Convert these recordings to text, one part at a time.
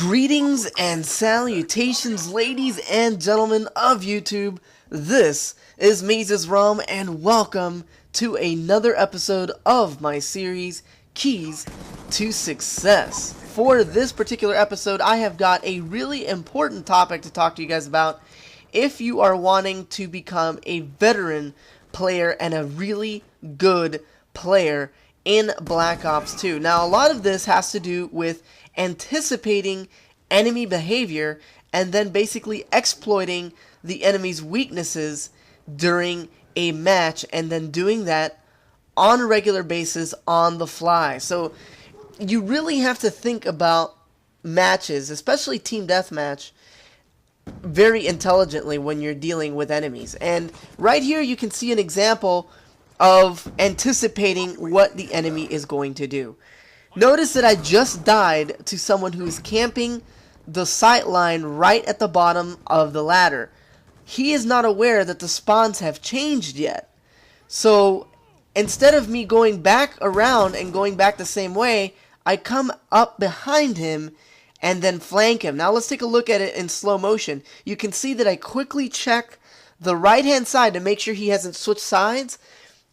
Greetings and salutations, ladies and gentlemen of YouTube. This is MazezRealm, and welcome to another episode of my series, Keys to Success. For this particular episode, I have got a really important topic to talk to you guys about if you are wanting to become a veteran player and a really good player in Black Ops 2. Now, a lot of this has to do with anticipating enemy behavior and then basically exploiting the enemy's weaknesses during a match, and then doing that on a regular basis on the fly. So you really have to think about matches, especially team deathmatch, very intelligently when you're dealing with enemies. And right here you can see an example of anticipating what the enemy is going to do. Notice that I just died to someone who's camping the sight line right at the bottom of the ladder. He is not aware that the spawns have changed yet. So instead of me going back around and going back the same way, I come up behind him and then flank him. Now let's take a look at it in slow motion. You can see that I quickly check the right hand side to make sure he hasn't switched sides,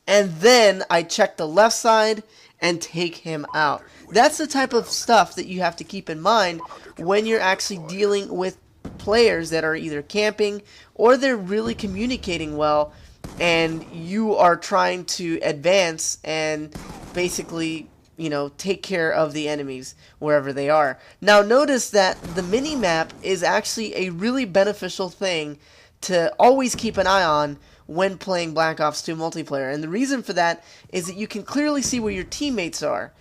and then I check the left side and take him out. That's the type of stuff that you have to keep in mind when you're actually dealing with players that are either camping or they're really communicating well, and you are trying to advance and basically, you know, take care of the enemies wherever they are. Now notice that the mini-map is actually a really beneficial thing to always keep an eye on when playing Black Ops 2 multiplayer. And the reason for that is that you can clearly see where your teammates are.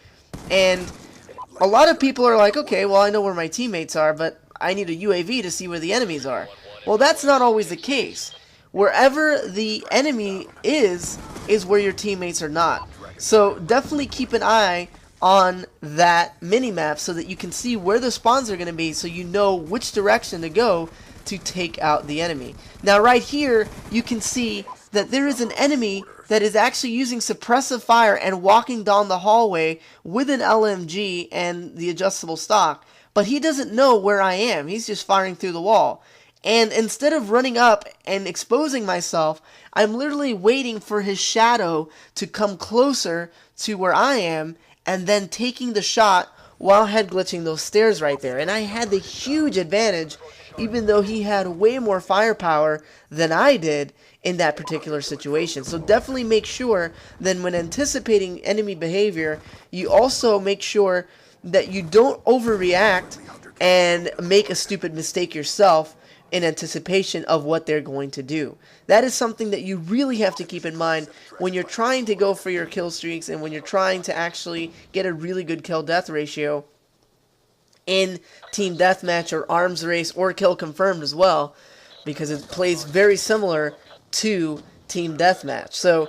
And a lot of people are like, okay, well, I know where my teammates are, but I need a UAV to see where the enemies are. Well, that's not always the case. Wherever the enemy is where your teammates are not. So definitely keep an eye on that mini-map so that you can see where the spawns are going to be, so you know which direction to go to take out the enemy. Now right here you can see that there is an enemy that is actually using suppressive fire and walking down the hallway with an LMG and the adjustable stock, but he doesn't know where I am. He's just firing through the wall. And instead of running up and exposing myself, I'm literally waiting for his shadow to come closer to where I am and then taking the shot while head glitching those stairs right there. And I had the huge advantage, even though he had way more firepower than I did in that particular situation. So definitely make sure that when anticipating enemy behavior, you also make sure that you don't overreact and make a stupid mistake yourself in anticipation of what they're going to do. That is something that you really have to keep in mind when you're trying to go for your kill streaks and when you're trying to actually get a really good kill-death ratio in team deathmatch or arms race or kill confirmed as well, because it plays very similar to team deathmatch. So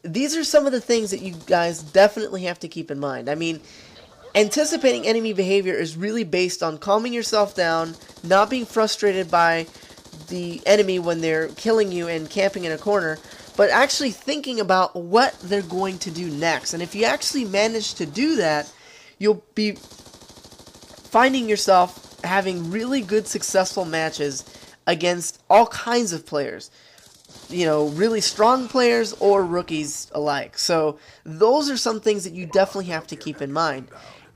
these are some of the things that you guys definitely have to keep in mind. I mean, anticipating enemy behavior is really based on calming yourself down, not being frustrated by the enemy when they're killing you and camping in a corner, but actually thinking about what they're going to do next. And if you actually manage to do that, you'll be finding yourself having really good, successful matches against all kinds of players. You know, really strong players or rookies alike. So those are some things that you definitely have to keep in mind.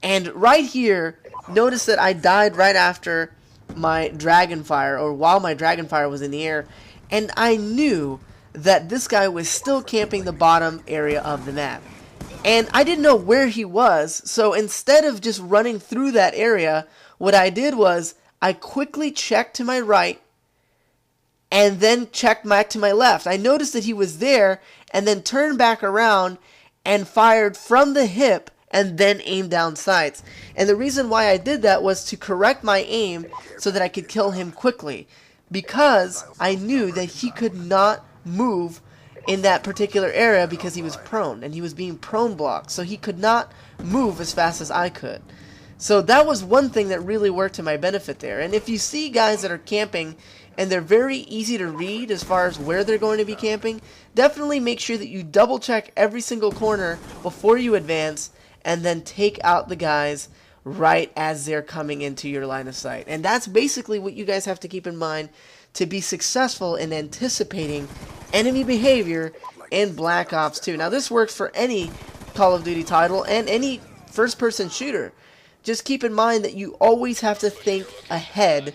And right here, notice that I died right after my Dragonfire, or while my Dragonfire was in the air, and I knew that this guy was still camping the bottom area of the map. And I didn't know where he was, so instead of just running through that area, what I did was I quickly checked to my right and then checked back to my left. I noticed that he was there and then turned back around and fired from the hip and then aimed down sights. And the reason why I did that was to correct my aim so that I could kill him quickly, because I knew that he could not move in that particular area because he was prone, and he was being prone blocked, so he could not move as fast as I could. So that was one thing that really worked to my benefit there. And if you see guys that are camping and they're very easy to read as far as where they're going to be camping, definitely make sure that you double check every single corner before you advance and then take out the guys right as they're coming into your line of sight. And that's basically what you guys have to keep in mind to be successful in anticipating enemy behavior in Black Ops 2. Now this works for any Call of Duty title and any first-person shooter. Just keep in mind that you always have to think ahead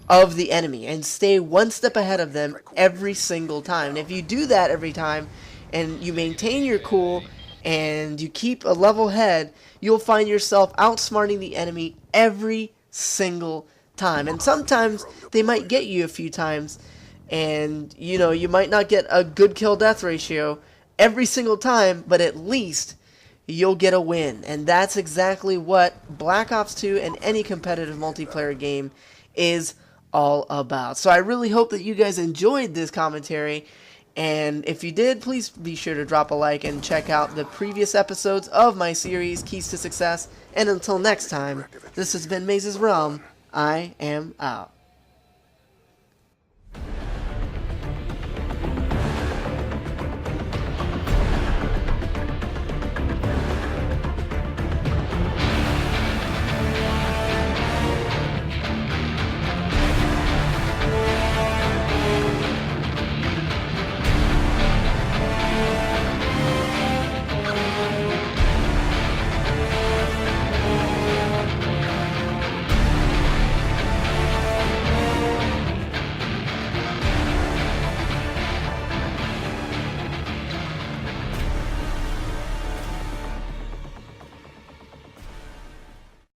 of the enemy and stay one step ahead of them every single time. And if you do that every time and you maintain your cool and you keep a level head, you'll find yourself outsmarting the enemy every single time. And sometimes they might get you a few times, and you know, you might not get a good kill death ratio every single time, but at least you'll get a win. And that's exactly what Black Ops 2 and any competitive multiplayer game is all about. So I really hope that you guys enjoyed this commentary, and if you did, please be sure to drop a like and check out the previous episodes of my series Keys to Success. And until next time, this has been MazezRealm. I am out.